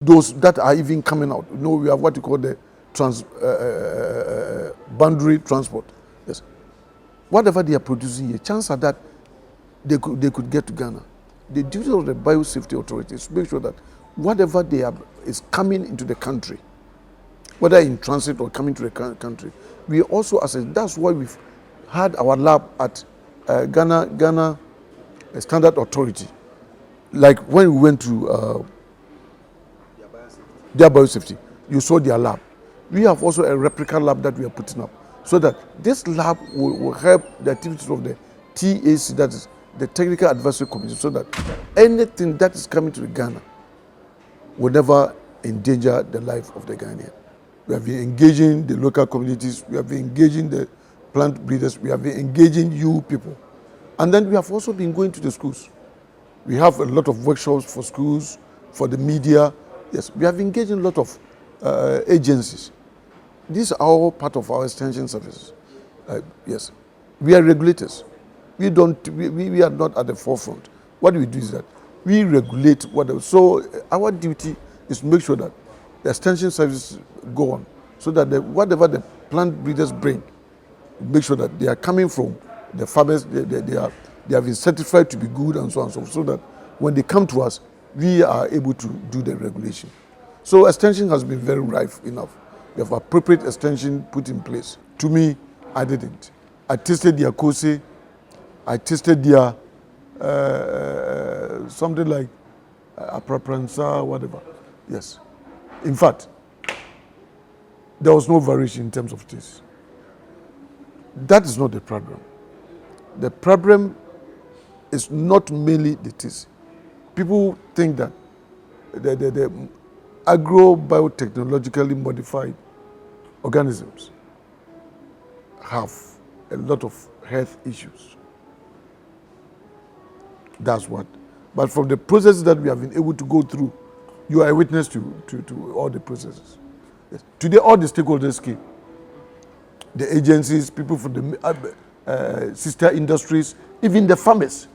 those that are even coming out. You know, we have what you call the boundary transport. Yes. Whatever they are producing here, chances are that they could get to Ghana. The duty of the biosafety authorities is to make sure that whatever they have is coming into the country, whether in transit or coming to the country, we also assess. That's why we've had our lab at Ghana Standard Authority. Like when we went to their biosafety, you saw their lab. We have also a replica lab that we are putting up, so that this lab will help the activities of the TAC, that is the Technical Advisory Committee, so that anything that is coming to Ghana will never endanger the life of the Ghanaian. We have been engaging the local communities, we have been engaging the plant breeders, we have been engaging you people. And then we have also been going to the schools. We have a lot of workshops for schools, for the media. Yes, we have engaged in a lot of agencies. These are all part of our extension services. Yes, we are regulators. We are not at the forefront. What we do is that we regulate whatever. So our duty is to make sure that the extension services go on, so that whatever the plant breeders bring, make sure that they are coming from the farmers. They have been certified to be good and so on, so that when they come to us, we are able to do the regulation. So extension has been very rife enough. We have appropriate extension put in place. To me, I didn't. I tasted their kose. I tasted their something like aprapransa, whatever. Yes. In fact, there was no variation in terms of taste. That is not the problem. The problem is not mainly the taste. People think that the agro-biotechnologically modified organisms have a lot of health issues. That's what. But from the processes that we have been able to go through, you are a witness to all the processes. Yes. Today, all the stakeholders came. The agencies, people from the sister industries, even the farmers,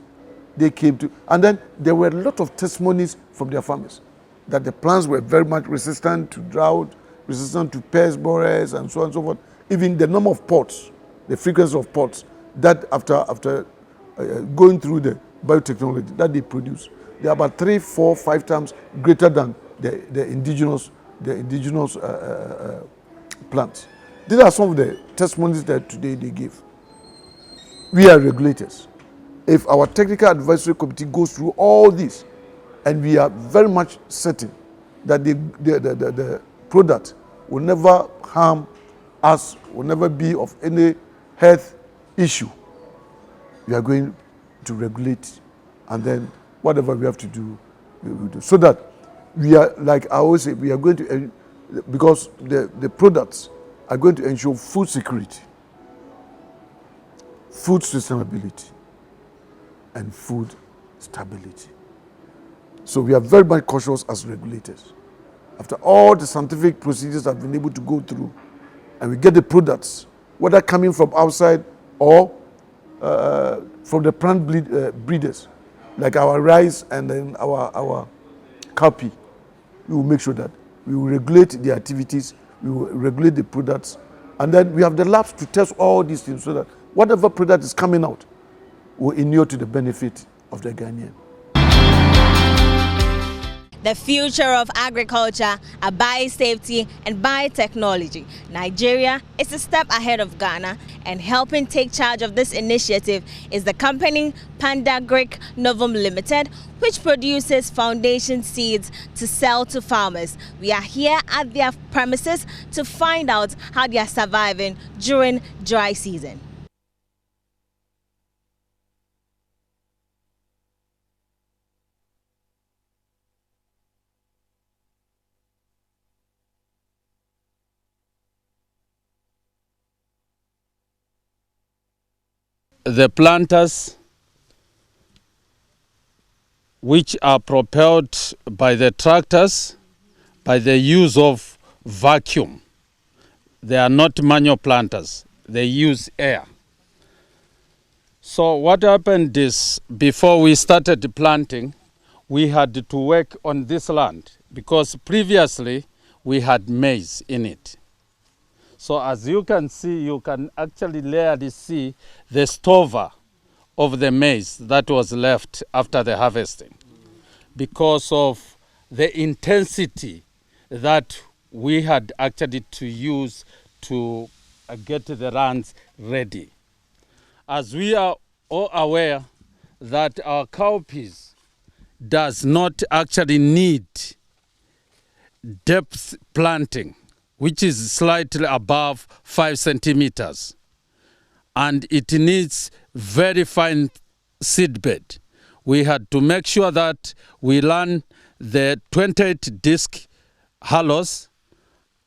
they came to. And then there were a lot of testimonies from their farmers that the plants were very much resistant to drought, resistant to pest borers, and so on and so forth. Even the number of pods, the frequency of pods, that after going through the biotechnology that they produce, they are about 3, 4, 5 times greater than the indigenous plants. These are some of the testimonies that today they give. We are regulators. If our technical advisory committee goes through all this, and we are very much certain that the product will never harm us, will never be of any health issue, we are going to regulate, and then whatever we have to do, we will do. So that we are, like I always say, we are going to, because the products are going to ensure food security, food sustainability, and food stability. So we are very much cautious as regulators. After all the scientific procedures have been able to go through, and we get the products, whether coming from outside or from the plant breeders, like our rice and then our cowpea, we will make sure that we will regulate the activities, we will regulate the products, and then we have the labs to test all these things, so that whatever product is coming out will inure to the benefit of the Ghanaian. The future of agriculture, biosafety, and biotechnology. Nigeria is a step ahead of Ghana, and helping take charge of this initiative is the company Agric-Technology Limited, which produces foundation seeds to sell to farmers. We are here at their premises to find out how they are surviving during dry season. The planters, which are propelled by the tractors, by the use of vacuum. They are not manual planters, they use air. So what happened is, before we started planting, we had to work on this land because previously we had maize in it. So as you can see, you can actually clearly see the stover of the maize that was left after the harvesting because of the intensity that we had actually to use to get the runs ready. As we are all aware that our cowpeas does not actually need depth planting, which is slightly above 5 centimeters. And it needs very fine seed bed. We had to make sure that we learn the 28 disc hollows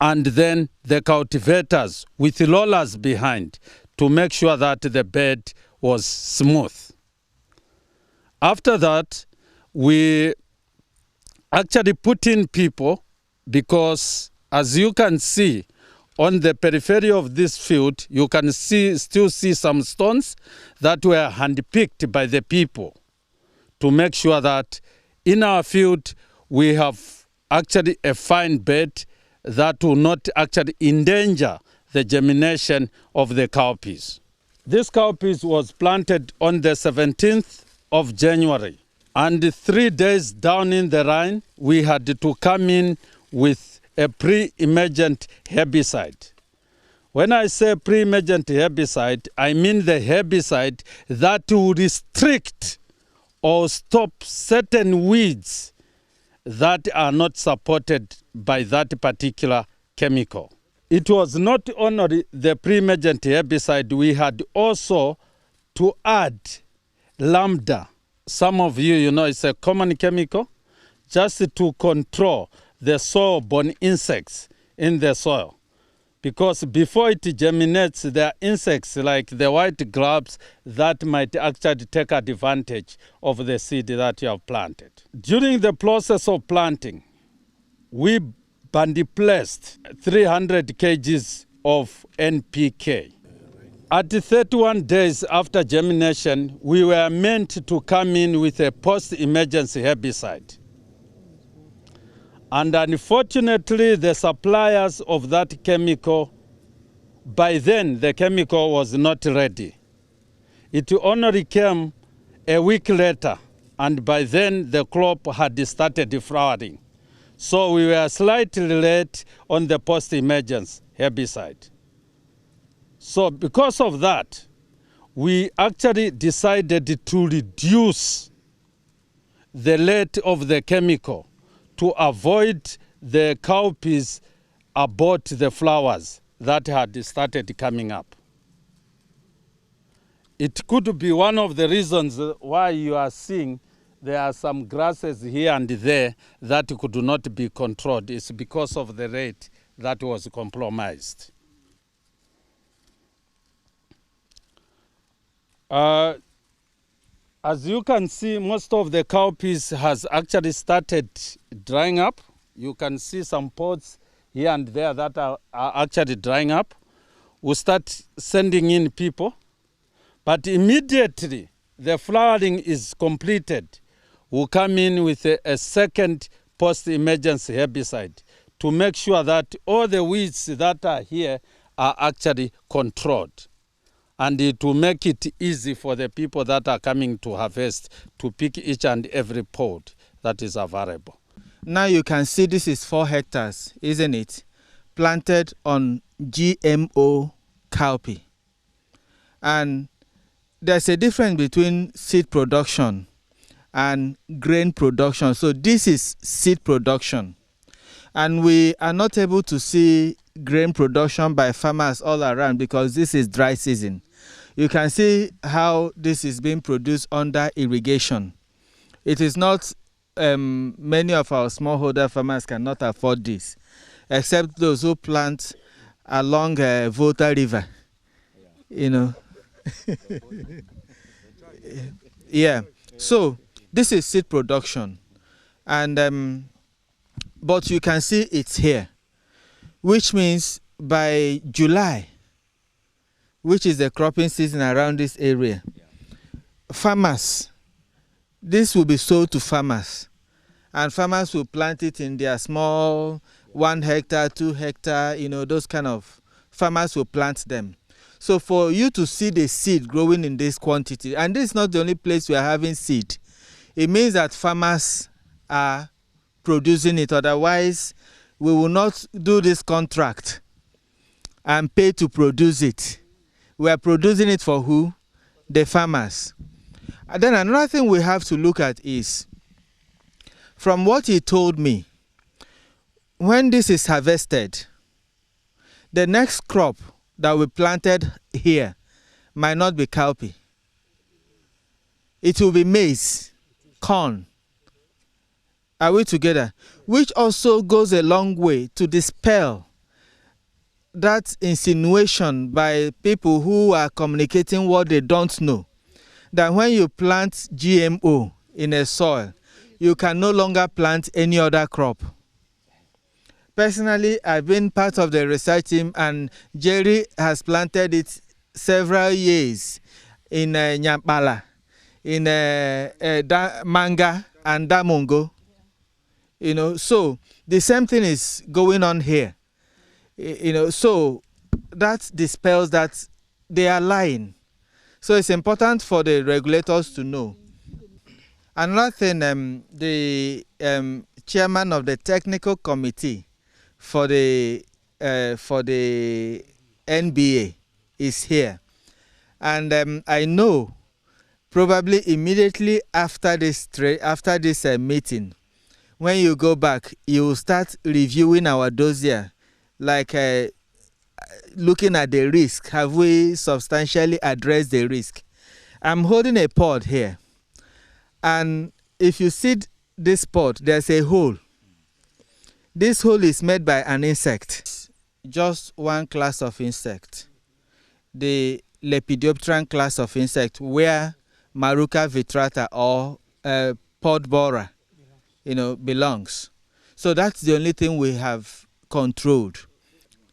and then the cultivators with rollers behind to make sure that the bed was smooth. After that, we actually put in people because, as you can see, on the periphery of this field, you can still see some stones that were handpicked by the people to make sure that in our field we have actually a fine bed that will not actually endanger the germination of the cowpeas. This cowpeas was planted on the 17th of January, and 3 days down in the line, we had to come in with a pre-emergent herbicide. When I say pre-emergent herbicide, I mean the herbicide that will restrict or stop certain weeds that are not supported by that particular chemical. It was not only the pre-emergent herbicide, we had also to add lambda. Some of you know it's a common chemical, just to control the soil-borne insects in the soil. Because before it germinates, there are insects like the white grubs that might actually take advantage of the seed that you have planted. During the process of planting, we placed 300 kgs of NPK. At 31 days after germination, we were meant to come in with a post-emergency herbicide. And unfortunately, the suppliers of that chemical, by then the chemical was not ready. It only came a week later, and by then the crop had started flowering. So we were slightly late on the post-emergence herbicide. So because of that, we actually decided to reduce the rate of the chemical to avoid the cowpeas abort the flowers that had started coming up. It could be one of the reasons why you are seeing there are some grasses here and there that could not be controlled. It's because of the rate that was compromised. As you can see, most of the cowpeas has actually started drying up. You can see some pods here and there that are actually drying up. We'll start sending in people. But immediately the flowering is completed, we'll come in with a second post-emergency herbicide to make sure that all the weeds that are here are actually controlled. And it will make it easy for the people that are coming to harvest to pick each and every pod that is available. Now you can see this is 4 hectares, isn't it? Planted on GMO cowpea. And there's a difference between seed production and grain production. So this is seed production. And we are not able to see grain production by farmers all around because this is dry season. You can see how this is being produced under irrigation. It is not, many of our smallholder farmers cannot afford this, except those who plant along Volta River, you know. Yeah, so this is seed production, and but you can see it's here, which means by July, which is the cropping season around this area, farmers, this will be sold to farmers. and farmers will plant it in their small 1 hectare, 2 hectare, those kind of farmers will plant them. So for you to see the seed growing in this quantity, and this is not the only place we are having seed, it means that farmers are producing it. Otherwise, we will not do this contract and pay to produce it. We are producing it for who? The farmers. And then another thing we have to look at is, from what he told me, when this is harvested, the next crop that we planted here might not be cowpea. It will be maize, corn. Are we together? Which also goes a long way to dispel that insinuation by people who are communicating what they don't know, that when you plant GMO in a soil, you can no longer plant any other crop. Personally, I've been part of the research team, and Jerry has planted it several years in Nyampala, in Manga and Damongo. So the same thing is going on here. So that dispels that they are lying. So it's important for the regulators to know. Another thing, the chairman of the technical committee for the NBA is here, and I know probably immediately after this meeting, when you go back, you will start reviewing our dossier, like looking at the risk. Have we substantially addressed the risk? I'm holding a pod here, and if you see this pod, there's a hole. This hole is made by an insect, just one class of insect, the Lepidopteran class of insect, where Maruca vitrata or pod borer, belongs. So that's the only thing we have controlled.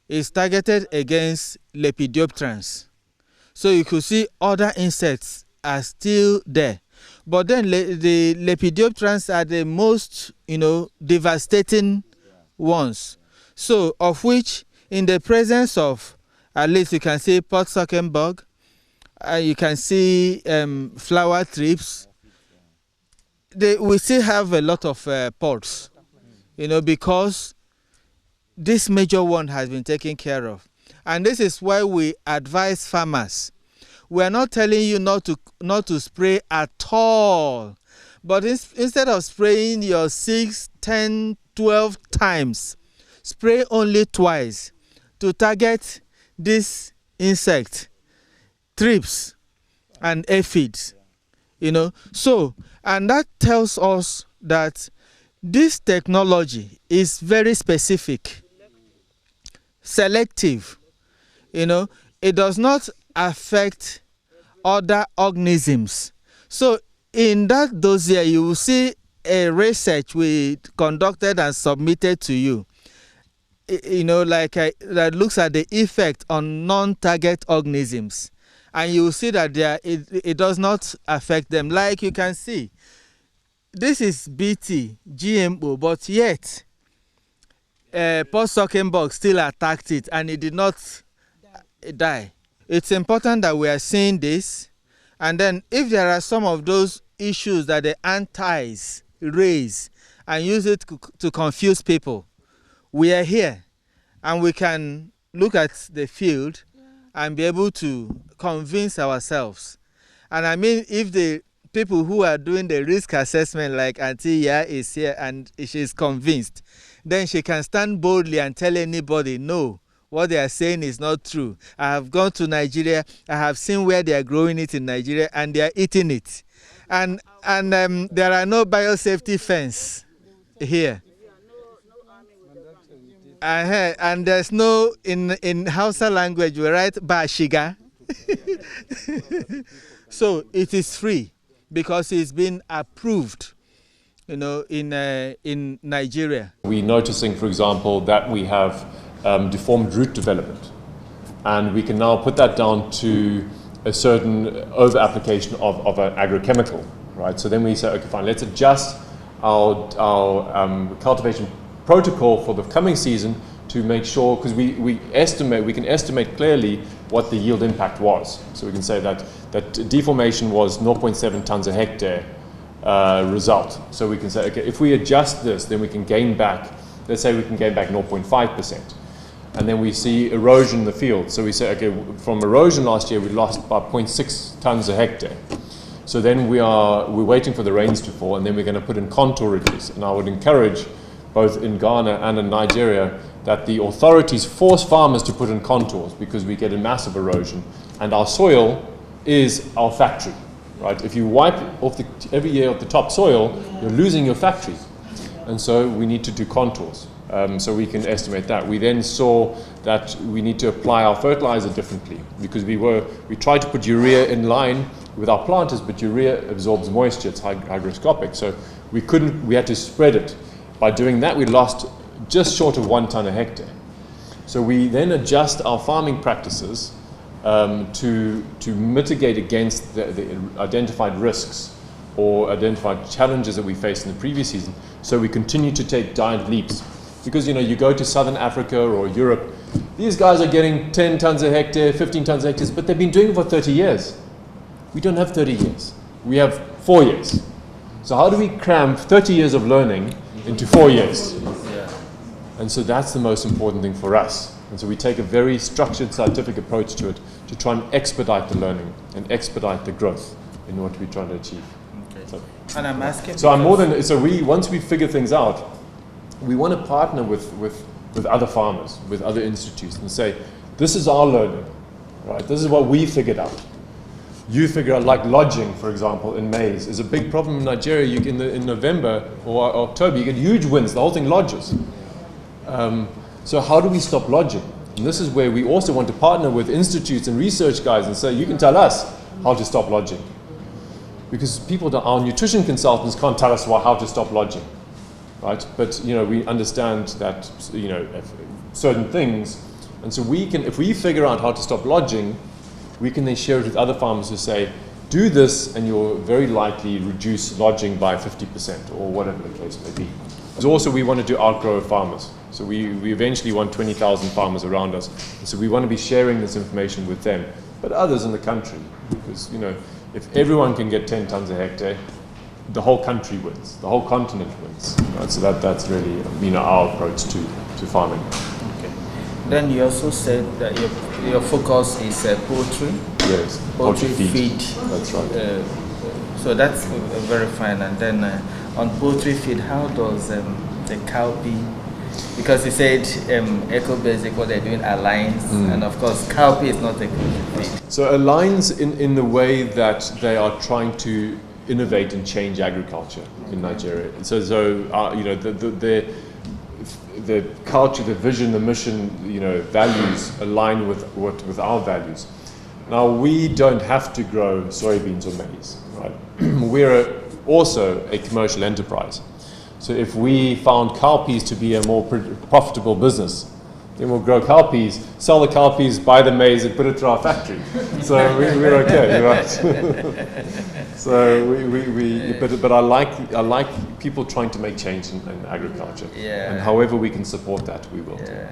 It's targeted against Lepidopterans. So you could see other insects are still there. But then the Lepidopterans are the most, devastating ones. So of which, in the presence of, at least you can see pot-sucking bug, you can see flower thrips. We still have a lot of pods, because this major one has been taken care of. And this is why we advise farmers. We are not telling you not to spray at all. But instead of spraying your 6, 10, 12 times, spray only twice to target this insect, thrips and aphids. So, and that tells us that this technology is very specific, selective. It does not affect other organisms. So in that dossier, you will see a research we conducted and submitted to you, that looks at the effect on non-target organisms. And you will see that it does not affect them. Like you can see, this is BT, GMO, but yet pot-sucking bug still attacked it and it did not die. It's important that we are seeing this, and then if there are some of those issues that the antis raise and use it to confuse people, we are here and we can look at the field and be able to convince ourselves. And I mean, if the people who are doing the risk assessment, like Auntie Ya is here and she's convinced, then she can stand boldly and tell anybody, no, what they are saying is not true. I have gone to Nigeria, I have seen where they are growing it in Nigeria and they are eating it. And there are no biosafety fence here. And there's no, in Hausa language, we write Bashiga. So it is free because it's been approved, in Nigeria. We're noticing, for example, that we have deformed root development. And we can now put that down to a certain over-application of an agrochemical, right? So then we say, okay, fine, let's adjust our cultivation protocol for the coming season to make sure, because we can estimate clearly what the yield impact was. So we can say that deformation was 0.7 tons a hectare result. So we can say, okay, if we adjust this, then we can gain back, let's say we can gain back 0.5%. And then we see erosion in the field. So we say, okay, from erosion last year, we lost about 0.6 tons a hectare. So then we're waiting for the rains to fall, and then we're going to put in contour ridges. And I would encourage, both in Ghana and in Nigeria, that the authorities force farmers to put in contours, because we get a massive erosion. And our soil is our factory, right? If you wipe off every year of the topsoil, you're losing your factory. And so we need to do contours. So we can estimate that. We then saw that we need to apply our fertilizer differently, because we tried to put urea in line with our planters, but urea absorbs moisture, it's hygroscopic, so we had to spread it. By doing that, we lost just short of 1 ton a hectare. So we then adjust our farming practices to mitigate against the identified risks or identified challenges that we faced in the previous season. So we continue to take giant leaps. Because you go to Southern Africa or Europe, these guys are getting 10 tons a hectare, 15 tons a hectare, but they've been doing it for 30 years. We don't have 30 years. We have 4 years. So how do we cram 30 years of learning into 4 years? And so that's the most important thing for us. And so we take a very structured scientific approach to it to try and expedite the learning and expedite the growth in what we're trying to achieve. Okay. So, and I'm asking. Once we figure things out, we want to partner with other farmers, with other institutes, and say, this is our learning, right? This is what we figured out. You figure out, like lodging, for example, in maize is a big problem in Nigeria. In November or October, you get huge winds, the whole thing lodges. So how do we stop lodging? And this is where we also want to partner with institutes and research guys and say, you can tell us how to stop lodging. Because our nutrition consultants can't tell us how to stop lodging. Right, but we understand that certain things, and so if we figure out how to stop lodging, we can then share it with other farmers who say, do this, and you'll very likely reduce lodging by 50% or whatever the case may be. Also, we want to do outgrow farmers, so we eventually want 20,000 farmers around us, and so we want to be sharing this information with them, but others in the country, because if everyone can get 10 tons a hectare, the whole country wins, the whole continent wins. Right? So that's really our approach to farming. Okay. Then you also said that your focus is poultry. Yes, poultry feed. That's right. So that's very fine. And then on poultry feed, how does the cowpea? Because you said eco-basic, what they're doing aligns, and of course cowpea is not eco-basic feed. So aligns in the way that they are trying to innovate and change agriculture in Nigeria. So the culture, the vision, the mission, values align with our values. Now we don't have to grow soybeans or maize, right? We're also a commercial enterprise. So if we found cowpeas to be a more profitable business, then we'll grow cowpeas, sell the cowpeas, buy the maize, and put it through our factory. So we're okay, right? So but I like people trying to make change in agriculture. Yeah. And however we can support that, we will. Yeah.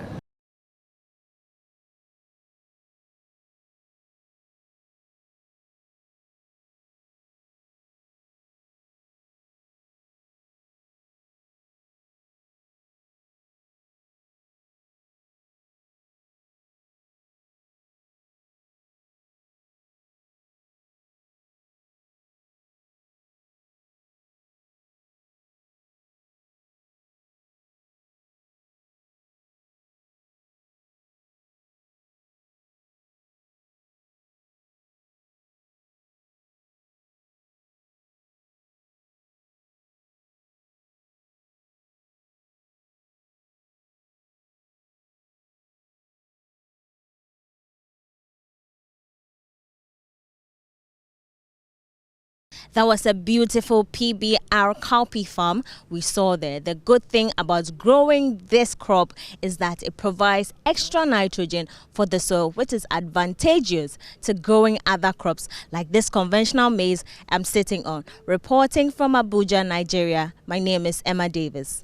That was a beautiful PBR cowpea farm we saw there. The good thing about growing this crop is that it provides extra nitrogen for the soil, which is advantageous to growing other crops like this conventional maize I'm sitting on. Reporting from Abuja, Nigeria, my name is Emma Davis.